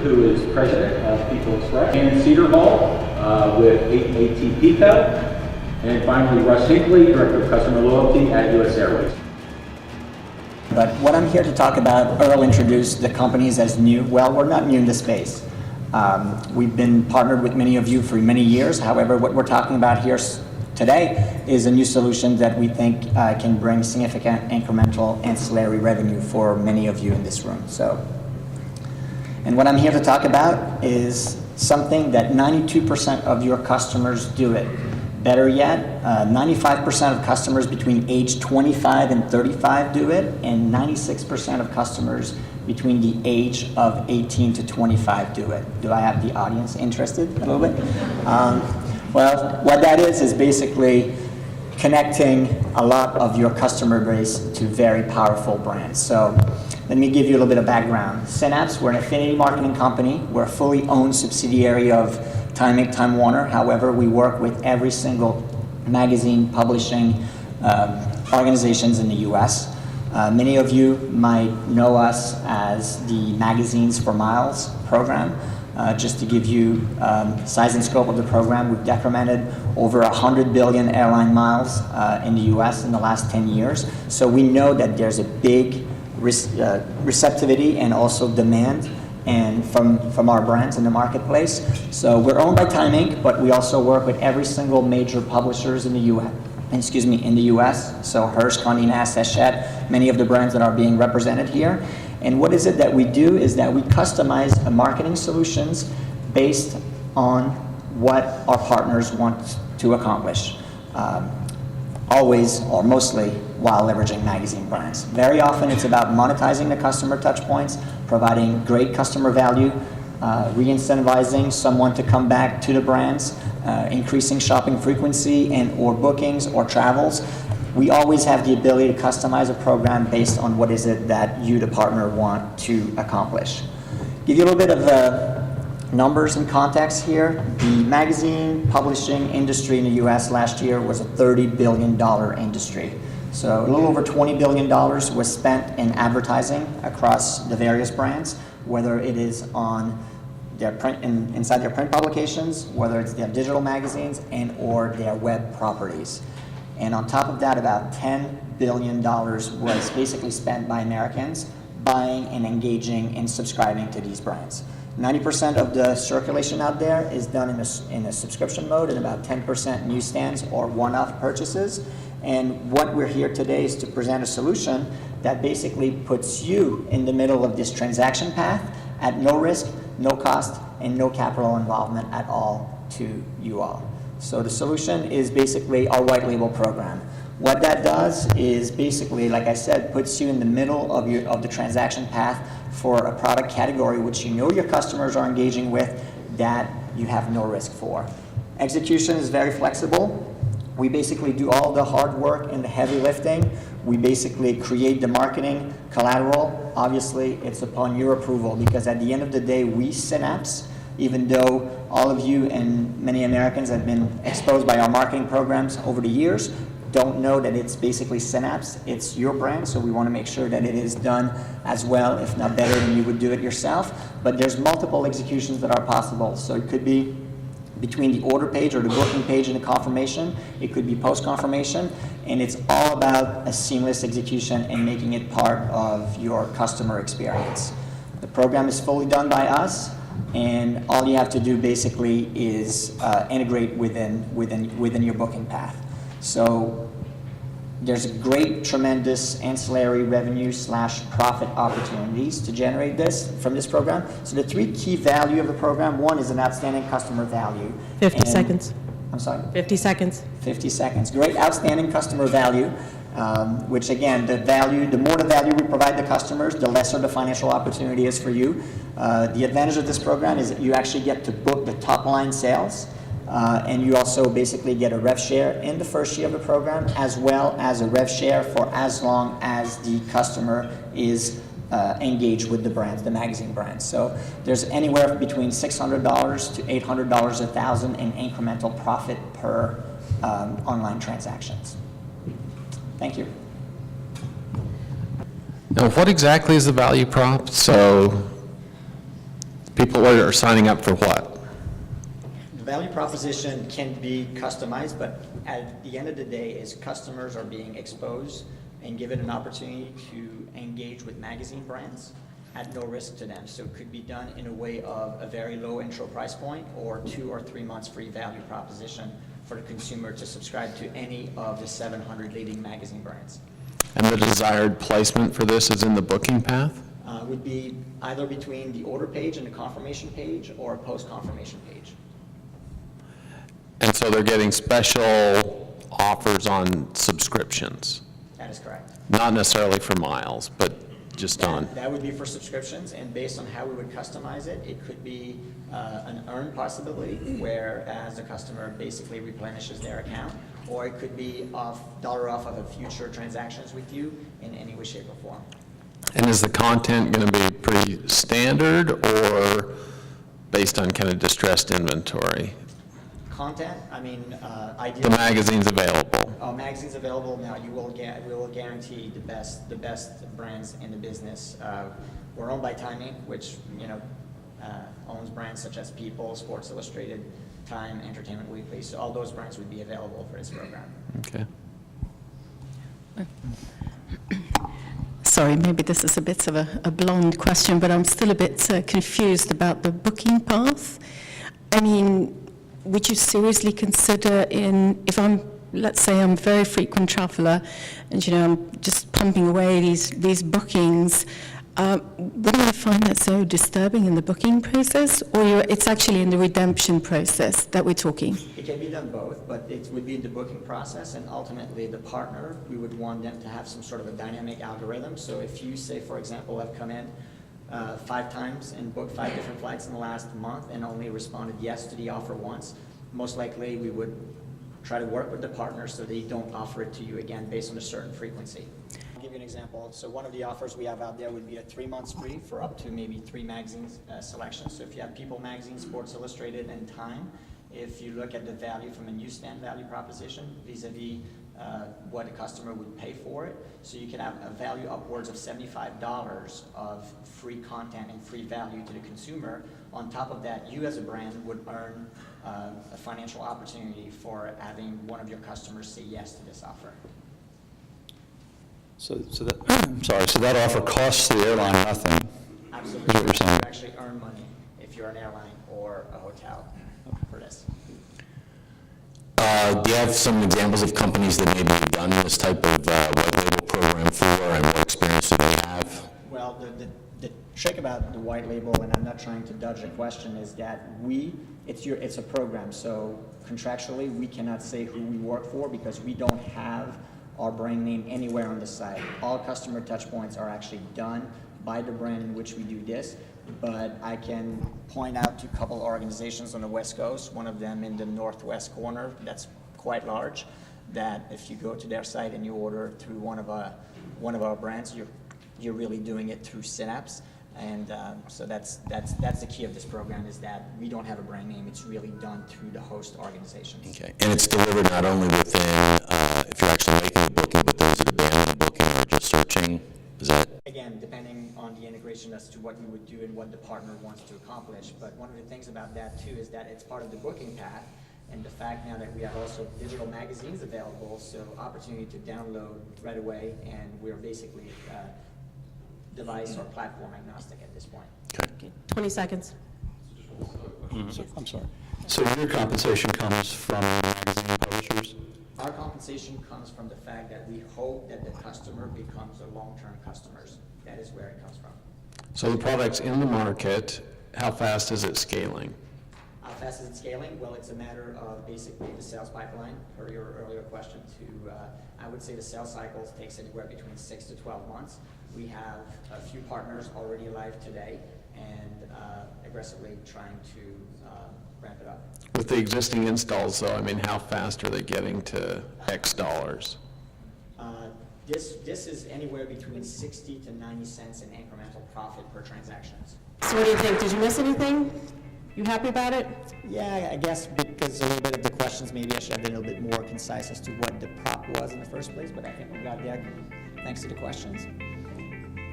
who is president of People Express, and Cedar Hall with ATP Pel, and finally Russ Hinckley, Director of Customer Loyalty at US Airways. But what I'm here to talk about, Earl introduced the companies as new. Well, we're not new in this space. We've been partnered with many of you for many years. However, what we're talking about here today is a new solution that we think can bring significant incremental ancillary revenue for many of you in this room. And what I'm here to talk about is something that 92% of your customers do it. Better yet, 95% of customers between age 25 and 35 do it, and 96% of customers between the age of 18 to 25 do it. Do I have the audience interested a little bit? Well, what that is basically connecting a lot of your customer base to very powerful brands. So let me give you a little bit of background. Synapse, we're an affinity marketing company. We're a fully owned subsidiary of Time Inc., Time Warner. However, we work with every single magazine publishing organizations in the US. Many of you might know us as the Magazines for Miles program. Just to give you size and scope of the program, we've decremented over 100 billion airline miles in the US in the last 10 years. So we know that there's a big receptivity and also demand and from our brands in the marketplace. So we're owned by Time Inc., but we also work with every single major publishers in the US. So Hearst, Condé Nast, Hachette, many of the brands that are being represented here. And what is it that we do is that we customize marketing solutions based on what our partners want to accomplish. Always or mostly while leveraging magazine brands. Very often it's about monetizing the customer touch points, providing great customer value, re-incentivizing someone to come back to the brands, increasing shopping frequency and or bookings or travels. We always have the ability to customize a program based on what is it that you, the partner, want to accomplish. Give you a little bit of numbers and context here. The magazine publishing industry in the US last year was a $30 billion industry. So a little over $20 billion was spent in advertising across the various brands, whether it is on their print inside their print publications, whether it's their digital magazines and or their web properties. And on top of that, about $10 billion was basically spent by Americans buying and engaging and subscribing to these brands. 90% of the circulation out there is done in a subscription mode, and about 10% newsstands or one-off purchases. And what we're here today is to present a solution that basically puts you in the middle of this transaction path at no risk, no cost, and no capital involvement at all to you all. So the solution is basically our white label program. What that does is basically, like I said, puts you in the middle of the transaction path for a product category which you know your customers are engaging with that you have no risk for. Execution is very flexible. We basically do all the hard work and the heavy lifting. We basically create the marketing collateral. Obviously, it's upon your approval because at the end of the day, we, Synapse, even though all of you and many Americans have been exposed by our marketing programs over the years, don't know that it's basically Synapse. It's your brand, so we want to make sure that it is done as well, if not better than you would do it yourself. But there's multiple executions that are possible. So it could be between the order page or the booking page and the confirmation. It could be post-confirmation. And it's all about a seamless execution and making it part of your customer experience. The program is fully done by us, and all you have to do basically is integrate within your booking path. So there's a great, tremendous ancillary revenue / profit opportunities to generate this from this program. So the three key value of the program, one is an outstanding customer value. 50 seconds. I'm sorry? 50 seconds. 50 seconds. Great, outstanding customer value, which again, the more the value we provide the customers, the lesser the financial opportunity is for you. The advantage of this program is that you actually get to book the top line sales. And you also basically get a rev share in the first year of the program, as well as a rev share for as long as the customer is engaged with the brands, the magazine brands. So there's anywhere between $600 to $800 $1,000 in incremental profit per online transactions. Thank you. Now, what exactly is the value prop? So people are signing up for what? The value proposition can be customized, but at the end of the day, is customers are being exposed and given an opportunity to engage with magazine brands at no risk to them. So it could be done in a way of a very low intro price point or 2 or 3 months free value proposition for the consumer to subscribe to any of the 700 leading magazine brands. And the desired placement for this is in the booking path? Would be either between the order page and the confirmation page or a post-confirmation page. And so they're getting special offers on subscriptions, That is correct. not necessarily for miles, but just on. That would be for subscriptions, and based on how we would customize it, it could be an earn possibility, whereas the customer basically replenishes their account, or it could be dollar off of a future transactions with you in any way, shape, or form. And is the content going to be pretty standard or based on kind of distressed inventory? Content, I mean, The ideally. magazine's available. Magazines available now. We will guarantee the best brands in the business. We're owned by Time Inc., which owns brands such as People, Sports Illustrated, Time, Entertainment Weekly. So all those brands would be available for this program. Okay. Sorry, maybe this is a bit of a blonde question, but I'm still a bit confused about the booking path. I mean, would you seriously consider let's say I'm a very frequent traveler, and I'm just pumping away these bookings, wouldn't I find that so disturbing in the booking process, or it's actually in the redemption process that we're talking? It can be done both, but it would be in the booking process, and ultimately the partner, we would want them to have some sort of a dynamic algorithm. So if you say, for example, I've come in 5 times and booked 5 different flights in the last month and only responded yes to the offer once, most likely we would try to work with the partner so they don't offer it to you again based on a certain frequency. I'll give you an example. So one of the offers we have out there would be a 3 months free for up to maybe 3 magazines selections. So if you have People Magazine, Sports Illustrated, and Time, if you look at the value from a newsstand value proposition vis-a-vis what a customer would pay for it, so you could have a value upwards of $75 of free content and free value to the consumer. On top of that, you as a brand would earn a financial opportunity for having one of your customers say yes to this offer. So that offer costs the airline nothing. Absolutely. Is what you're saying. You actually earn money if you're an airline or a hotel for this. Do you have some examples of companies that maybe have done this type of white label program for, and what experience do they have? Well, the trick about the white label, and I'm not trying to dodge the question, is that it's a program. So contractually, we cannot say who we work for because we don't have our brand name anywhere on the site. All customer touch points are actually done by the brand in which we do this. But I can point out to a couple organizations on the West Coast, one of them in the northwest corner that's quite large, that if you go to their site and you order through one of our brands, you're really doing it through Synapse. And so that's the key of this program, is that we don't have a brand name. It's really done through the host organizations. Okay, and it's delivered not only within, if you're actually making a booking, but those that are banning the booking or just searching, is that? Again, depending on the integration as to what you would do and what the partner wants to accomplish. But one of the things about that too is that it's part of the booking path, and the fact now that we have also digital magazines available, so opportunity to download right away, and we're basically device or platform agnostic at this point. Okay. 20 seconds. I'm sorry. So your compensation comes from magazine publishers? Our compensation comes from the fact that we hope that the customer becomes a long-term customers. That is where it comes from. So the product's in the market, how fast is it scaling? How fast is it scaling? Well, it's a matter of basically the sales pipeline, per your earlier question, I would say the sales cycles takes anywhere between 6 to 12 months. We have a few partners already live today and aggressively trying to ramp it up. With the existing installs, though, I mean, how fast are they getting to X dollars? This is anywhere between 60 to 90 cents in incremental profit per transactions. So what do you think? Did you miss anything? You happy about it? Yeah, I guess because a little bit of the questions, maybe I should have been a little bit more concise as to what the prop was in the first place, but I think we got there thanks to the questions.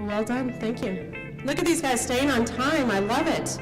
Well done. Thank you. Look at these guys staying on time. I love it.